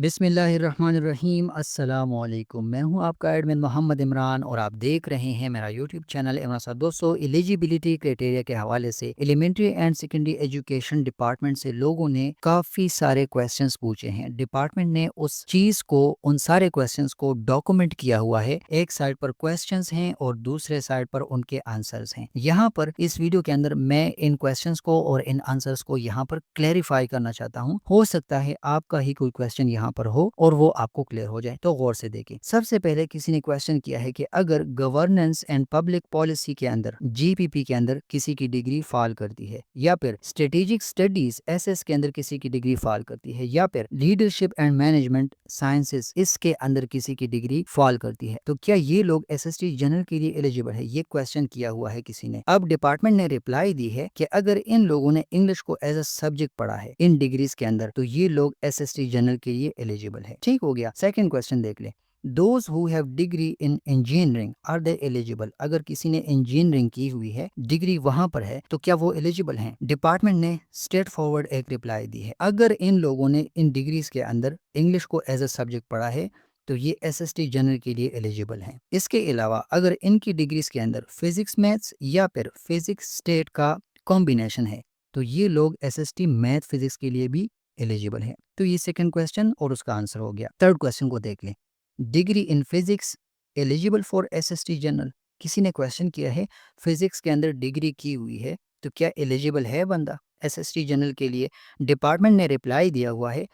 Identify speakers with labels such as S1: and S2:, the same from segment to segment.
S1: बिस्मिल्लाहिर्रहमानिर्रहीम अस्सलामुअलैकुम। मैं हूं आपका एडमिन मोहम्मद इमरान और आप देख रहे हैं मेरा यूट्यूब चैनल इमरान साहब। दोस्तों, एलिजिबिलिटी क्राइटेरिया के हवाले से elementary and secondary education department से लोगों ने काफ़ी सारे क्वेश्चंस पूछे हैं। डिपार्टमेंट ने उस चीज़ को, उन सारे क्वेश्चंस को डॉक्यूमेंट किया हुआ है। एक साइड पर क्वेश्चंस हैं और दूसरे साइड पर उनके आंसर्स हैं। यहाँ पर इस वीडियो के अंदर मैं इन क्वेश्चंस को और इन आंसर्स को यहाँ पर क्लैरिफाई करना चाहता हूँ। हो सकता है आपका ही कोई क्वेश्चन यहाँ पर हो और वो आपको क्लियर हो जाए, तो गौर से देखें। सबसे पहले किसी ने क्वेश्चन किया है कि अगर गवर्नेंस एंड पब्लिक पॉलिसी के अंदर, जीपीपी के अंदर किसी की डिग्री फॉल करती है, या फिर स्ट्रेटेजिक स्टडीज एसएस के अंदर किसी की डिग्री फॉल करती है, या फिर लीडरशिप एंड मैनेजमेंट साइंसेस इसके अंदर किसी की डिग्री फॉल करती है, तो क्या ये लोग एसएसटी जनरल के लिए एलिजिबल है? ये क्वेश्चन किया हुआ है किसी ने। अब डिपार्टमेंट ने रिप्लाई दी है कि अगर इन लोगों ने इंग्लिश को एज अ सब्जेक्ट पढ़ा है इन डिग्रीज के अंदर, तो ये लोग एसएसटी जनरल के लिए एलिजिबल है। ठीक हो गया। सेकंड क्वेश्चन देख ले। Those who have degree in engineering are they eligible? अगर किसी ने इंजीनियरिंग की हुई है, डिग्री वहां पर है, तो क्या वो एलिजिबल हैं? डिपार्टमेंट ने स्ट्रेट फॉरवर्ड एक रिप्लाई दी है। अगर इन लोगों ने इन डिग्रीज के अंदर इंग्लिश को एज अ सब्जेक्ट पढ़ा है, तो ये एसएसटी जनरल के लिए एलिजिबल हैं। इसके अलावा अगर इनकी डिग्रीज के अंदर फिजिक्स मैथ्स या फिर फिजिक्स स्टेट का कॉम्बिनेशन है, तो ये लोग एसएसटी मैथ फिजिक्स के लिए भी एलिजिबल है। तो ये सेकंड क्वेश्चन और उसका आंसर हो गया। थर्ड क्वेश्चन को देख लें। Degree in physics eligible for SST general. किसी ने क्वेश्चन किया है फिजिक्स के अंदर डिग्री की हुई है, तो क्या एलिजिबल है बंदा एसएसटी जनरल के लिए? डिपार्टमेंट ने रिप्लाई दिया हुआ है,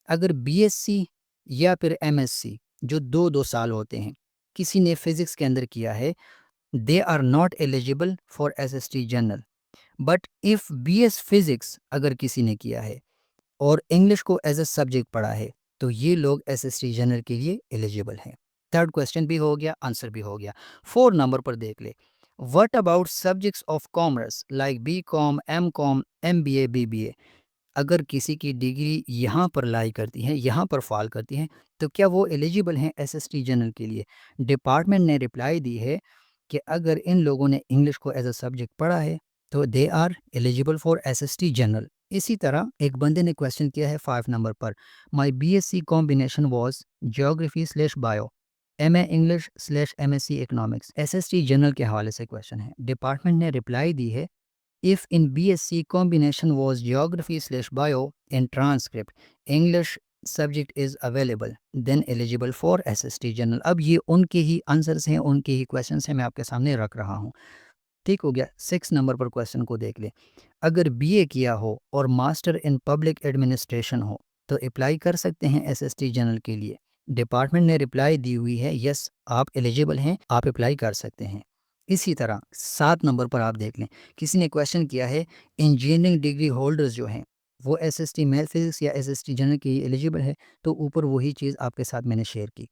S1: अगर बीएससी या फिर एमएससी जो 2-2 साल होते हैं, किसी ने फिजिक्स के अंदर किया है, they are not eligible for SST general. But if BS physics अगर किसी ने किया है और इंग्लिश को एज अ सब्जेक्ट पढ़ा है, तो ये लोग एसएसटी जनरल के लिए एलिजिबल हैं। थर्ड क्वेश्चन भी हो गया, आंसर भी हो गया। 4 नंबर पर देख ले। What about subjects of commerce like B Com, M Com, M B A, B B A? अगर किसी की डिग्री यहाँ पर लाई करती है, यहाँ पर फॉल करती है, तो क्या वो एलिजिबल हैं एसएसटी जनरल के लिए? डिपार्टमेंट ने रिप्लाई दी है कि अगर इन लोगों ने इंग्लिश को एज अ सब्जेक्ट पढ़ा है, तो they are eligible for SST general. इसी तरह एक बंदे ने क्वेश्चन किया है 5 नंबर पर। My BSc combination was geography slash bio, M A English slash MSc economics. SST general के हवाले से क्वेश्चन है। डिपार्टमेंट ने रिप्लाई दी है, if in BSc combination was geography slash bio and transcript, English subject is available, then eligible for SST general। अब ये उनके ही answers हैं, उनके ही क्वेश्चंस हैं, मैं आपके सामने रख रहा हूँ। ठीक हो गया। 6 नंबर पर क्वेश्चन को देख ले। अगर बीए किया हो और मास्टर इन पब्लिक एडमिनिस्ट्रेशन हो, तो अप्लाई कर सकते हैं एसएसटी जनरल के लिए। डिपार्टमेंट ने रिप्लाई दी हुई है, यस आप एलिजिबल हैं, आप अप्लाई कर सकते हैं। इसी तरह 7 नंबर पर आप देख लें। किसी ने क्वेश्चन किया है इंजीनियरिंग डिग्री होल्डर्स जो हैं वो एसएसटी मैथ फिजिक्स या एसएसटी जनरल के लिए एलिजिबल है, तो ऊपर वही चीज़ आपके साथ मैंने शेयर की।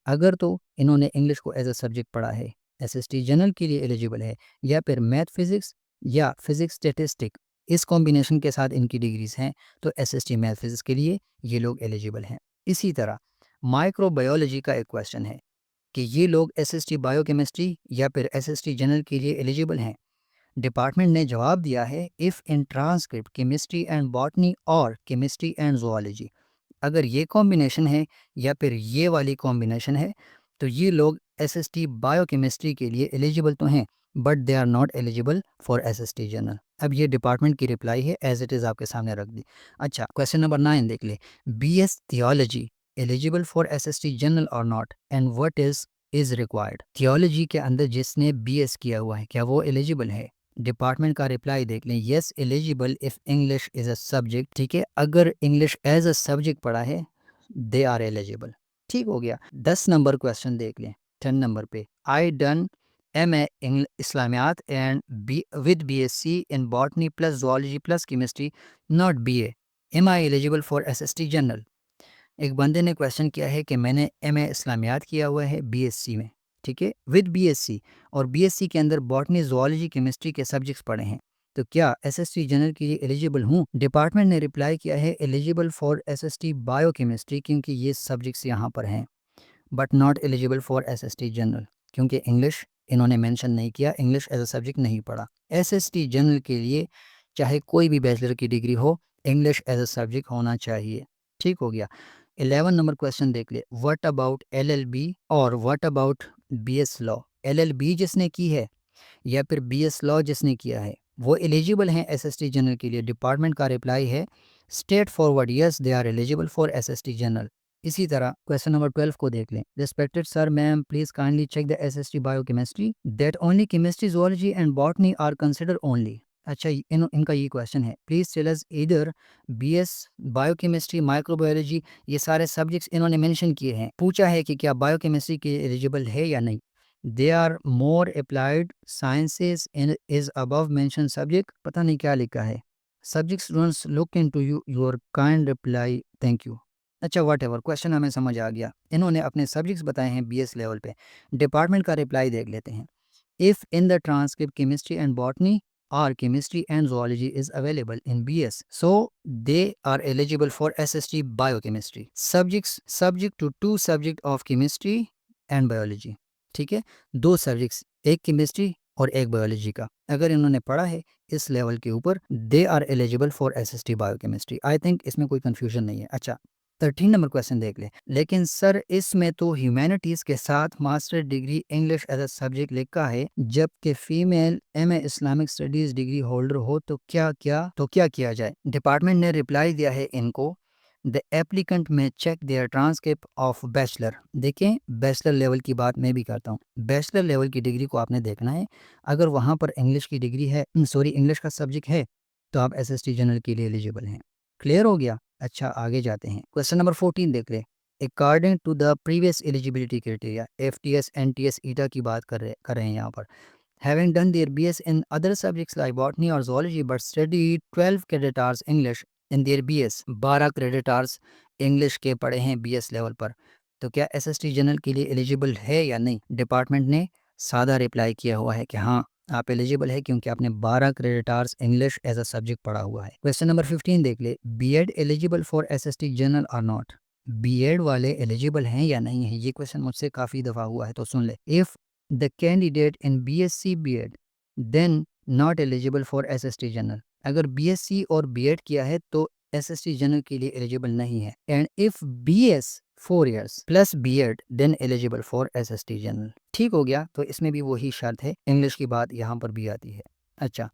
S1: अगर तो इन्होंने इंग्लिश को एज अ सब्जेक्ट पढ़ा है, एसएसटी जनरल के लिए एलिजिबल है, या फिर मैथ फिजिक्स या फिजिक्स स्टेटिस्टिक इस कॉम्बिनेशन के साथ इनकी डिग्रीज हैं, तो एसएसटी मैथ फिजिक्स के लिए ये लोग एलिजिबल हैं। इसी तरह माइक्रोबायोलॉजी का एक क्वेश्चन है कि ये लोग एसएसटी बायोकेमिस्ट्री या फिर एसएसटी जनरल के लिए एलिजिबल हैं। डिपार्टमेंट ने जवाब दिया है, if in transcript chemistry and botany और केमिस्ट्री एंड जोलॉजी, अगर ये कॉम्बिनेशन है या फिर ये वाली कॉम्बिनेशन है, तो ये लोग एसएसटी बायोकेमिस्ट्री के लिए एलिजिबल तो हैं, but they are not eligible for SST general. अब ये डिपार्टमेंट की रिप्लाई है, एज इट इज़ आपके सामने रख दी। अच्छा, क्वेश्चन नंबर 9 देख ले। BS theology eligible for SST general और not, and what is required? Theology के अंदर जिसने बीएस किया हुआ है, क्या वो एलिजिबल है? डिपार्टमेंट का रिप्लाई देख लें, yes eligible if English is a subject. ठीक है, अगर इंग्लिश एज अ सब्जेक्ट पढ़ा है, दे आर एलिजिबल। ठीक हो गया। 10 नंबर क्वेश्चन देख लें। 10 नंबर पे, I done M A Islamiyat and with BSc in botany plus zoology plus chemistry, not BA, am I eligible for SST general? एक बंदे ने क्वेश्चन किया है कि मैंने एम ए इस्लामियात किया हुआ है बीएससी में, ठीक है, विद बीएससी, और बीएससी के अंदर बॉटनी जोलॉजी केमिस्ट्री के सब्जेक्ट्स पढ़े हैं, तो क्या एसएसटी जनरल के लिए एलिजिबल हूँ? डिपार्टमेंट ने रिप्लाई किया है, एलिजिबल फॉर एसएसटी बायोकेमिस्ट्री क्योंकि ये सब्जेक्ट्स यहाँ पर हैं, but not eligible for SST general क्योंकि इंग्लिश इन्होंने मेंशन नहीं किया, इंग्लिश एज अ सब्जेक्ट नहीं पढ़ा। एसएसटी जनरल के लिए चाहे कोई भी बैचलर की डिग्री हो, इंग्लिश एज अ सब्जेक्ट होना चाहिए। ठीक हो गया। 11 नंबर क्वेश्चन देख ले, व्हाट अबाउट LLB और what about BS law. LLB जिसने की है या फिर BS लॉ जिसने किया है वो एलिजिबल हैं SST जनरल के लिए। डिपार्टमेंट का रिप्लाई है straightforward, yes they are eligible for SST general. इसी तरह क्वेश्चन नंबर 12 को देख लें, respected sir ma'am please kindly check the SST biochemistry that only chemistry zoology and botany are consider only. अच्छा इनका ये क्वेश्चन है, please tell us either BS biochemistry microbiology, ये सारे सब्जेक्ट्स इन्होंने मेंशन किए हैं। पूछा है कि क्या बायोकेमिस्ट्री के एलिजिबल है या नहीं। They are more applied sciences in is above mention subject, पता नहीं क्या लिखा है। Subject students look into your kind reply, thank you. अच्छा वट एवर, क्वेश्चन हमें समझ आ गया। इन्होंने अपने सब्जेक्ट्स बताए हैं BS लेवल पे। डिपार्टमेंट का रिप्लाई देख लेते हैं। If in the transcript chemistry and botany or chemistry and zoology is available in BS, so they are eligible for SST biochemistry subjects subject to 2 subject of chemistry and biology। ठीक है, 2 subjects, एक chemistry और एक biology का अगर इन्होंने पढ़ा है इस लेवल के ऊपर, they are eligible for SST biochemistry. I think इसमें कोई कंफ्यूजन नहीं है। अच्छा 13 नंबर क्वेश्चन देख ले, लेकिन सर इसमें तो ह्यूमैनिटीज के साथ master degree English as a subject लिखा है, जबकि female MA Islamic studies degree holder हो तो क्या किया जाए। डिपार्टमेंट ने रिप्लाई दिया है इनको, the applicant may check their transcript of bachelor. देखें बैचलर लेवल की बात मैं भी करता हूँ, बैचलर लेवल की डिग्री को आपने देखना है। अगर वहाँ पर इंग्लिश की डिग्री है, सॉरी इंग्लिश का सब्जेक्ट है, तो आप SST जनरल के लिए एलिजिबल हैं। क्लियर हो गया। अच्छा आगे जाते हैं, क्वेश्चन नंबर 14 देख ले, according to the previous eligibility criteria, FTS NTS ETEA की बात कर रहे हैं यहाँ पर। Having done their BS in other subjects like botany or zoology but studied 12 credit hours English in their BS, 12 credit hours English के पढ़े हैं BS लेवल पर, तो क्या SST जनरल के लिए एलिजिबल है या नहीं। डिपार्टमेंट ने सादा रिप्लाई किया हुआ है कि हाँ आप एलिजिबल है क्योंकि आपने 12 credit hours English as a subject पढ़ा हुआ है। क्वेश्चन नंबर 15 देख ले, BEd eligible for SST general और नॉट। BEd वाले एलिजिबल हैं या नहीं है, ये क्वेश्चन मुझसे काफ़ी दफ़ा हुआ है तो सुन ले। If the candidate in BSc BEd then not eligible for SST general. अगर BSc और BEd किया है तो SST जनरल के लिए एलिजिबल नहीं है। And if BS 4 years plus BEd then eligible for SST general. ठीक हो गया, तो इसमें भी वही शर्त है, इंग्लिश की बात यहाँ पर भी आती है। अच्छा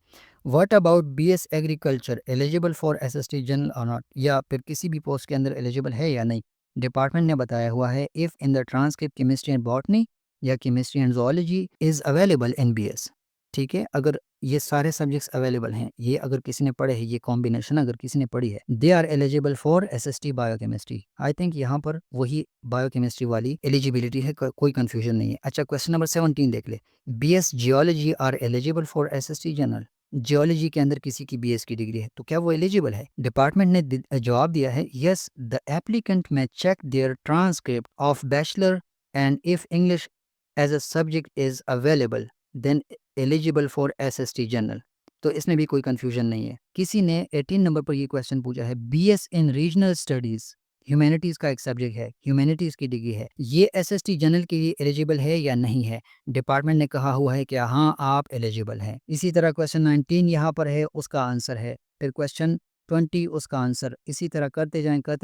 S1: what about BS agriculture eligible for SST general और नॉट, या फिर किसी भी पोस्ट के अंदर एलिजिबल है या नहीं। डिपार्टमेंट ने बताया हुआ है if in the transcript chemistry and botany या chemistry and zoology is available in BS। ठीक है, अगर ये सारे सब्जेक्ट्स अवेलेबल हैं, ये अगर किसी ने पढ़े हैं, ये कॉम्बिनेशन अगर किसी ने पढ़ी है, they are eligible for SST biochemistry. I think यहाँ पर वही बायोकेमिस्ट्री वाली एलिजिबिलिटी है, कोई कंफ्यूजन नहीं है। अच्छा क्वेश्चन नंबर 17 देख ले, BS geology are eligible for SST general. Geology के अंदर किसी की BS की डिग्री है तो क्या वो एलिजिबल है। डिपार्टमेंट ने जवाब दिया है yes the applicant may check their transcript of bachelor and if English as a subject is available then eligible for SST general. तो इसमें भी कोई कंफ्यूजन नहीं है। किसी ने 18 नंबर पर ये क्वेश्चन पूछा है, BS इन रीजनल स्टडीज ह्यूमैनिटीज़ का एक सब्जेक्ट है, ह्यूमैनिटीज़ की डिग्री है, ये SST जनरल के लिए एलिजिबल है या नहीं है। डिपार्टमेंट ने कहा हुआ है कि हाँ आप एलिजिबल हैं। इसी तरह क्वेश्चन 19 यहाँ पर है, उसका आंसर है, फिर क्वेश्चन 20 उसका आंसर, इसी तरह करते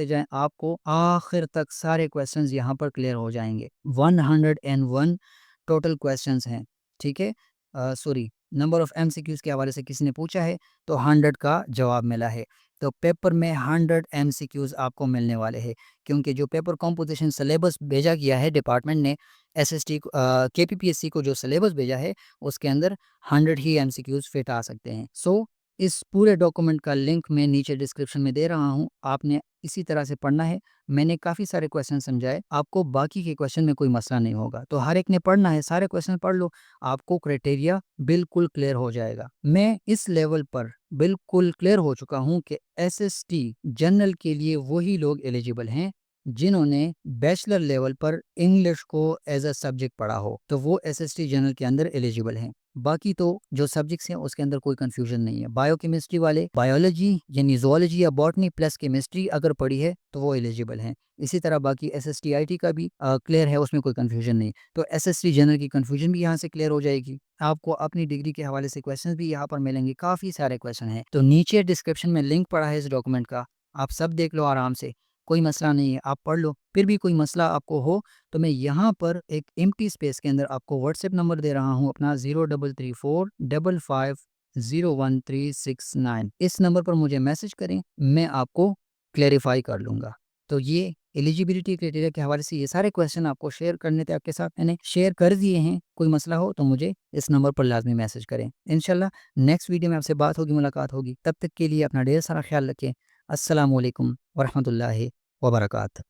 S1: जाएं आपको आखिर तक सारे क्वेश्चंस यहाँ पर क्लियर हो जाएंगे। 101 टोटल क्वेश्चंस हैं। ठीक है, सॉरी नंबर ऑफ MCQs के हवाले से किसी ने पूछा है तो 100 का जवाब मिला है। तो पेपर में 100 MCQs आपको मिलने वाले हैं, क्योंकि जो पेपर कॉम्पोजिशन सिलेबस भेजा गया है डिपार्टमेंट ने SST KPPSC को जो सिलेबस भेजा है उसके अंदर 100 ही MCQs फिट आ सकते हैं। सो इस पूरे डॉक्यूमेंट का लिंक मैं नीचे डिस्क्रिप्शन में दे रहा हूँ, आपने इसी तरह से पढ़ना है। मैंने काफ़ी सारे क्वेश्चन समझाए, आपको बाकी के क्वेश्चन में कोई मसला नहीं होगा, तो हर एक ने पढ़ना है, सारे क्वेश्चन पढ़ लो, आपको क्राइटेरिया बिल्कुल क्लियर हो जाएगा। मैं इस लेवल पर बिल्कुल क्लियर हो चुका हूं कि SST जनरल के लिए वही लोग एलिजिबल हैं जिन्होंने बैचलर लेवल पर इंग्लिश को एज अ सब्जेक्ट पढ़ा हो, तो वो SST जनरल के अंदर एलिजिबल हैं। बाकी तो जो सब्जेक्ट्स हैं उसके अंदर कोई कंफ्यूजन नहीं है। बायोकेमिस्ट्री वाले बायोलॉजी यानी ज़ूलॉजी या बॉटनी प्लस केमिस्ट्री अगर पढ़ी है तो वो एलिजिबल हैं। इसी तरह बाकी SST IT का भी क्लियर है, उसमें कोई कंफ्यूजन नहीं। तो SST जनरल की कंफ्यूजन भी यहाँ से क्लियर हो जाएगी। आपको अपनी डिग्री के हवाले से क्वेश्चंस भी यहाँ पर मिलेंगे, काफ़ी सारे क्वेश्चन हैं। तो नीचे डिस्क्रिप्शन में लिंक पड़ा है इस डॉक्यूमेंट का, आप सब देख लो आराम से। कोई मसला नहीं है, आप पढ़ लो। फिर भी कोई मसला आपको हो तो मैं यहाँ पर एक एम्प्टी स्पेस के अंदर आपको व्हाट्सएप नंबर दे रहा हूँ अपना 0334550139। इस नंबर पर मुझे मैसेज करें, मैं आपको क्लेरिफाई कर लूँगा। तो ये एलिजिबिलिटी क्राइटेरिया के हवाले से ये सारे क्वेश्चन आपको शेयर करने थे, आपके साथ मैंने शेयर कर दिए हैं। कोई मसला हो तो मुझे इस नंबर पर लाजमी मैसेज करें। इंशाल्लाह नेक्स्ट वीडियो में आपसे बात होगी, मुलाकात होगी। तब तक के लिए अपना ढेर सारा ख्याल रखें। अस्सलामु अलैकुम वरहमतुल्लाहि वबरकातुहू।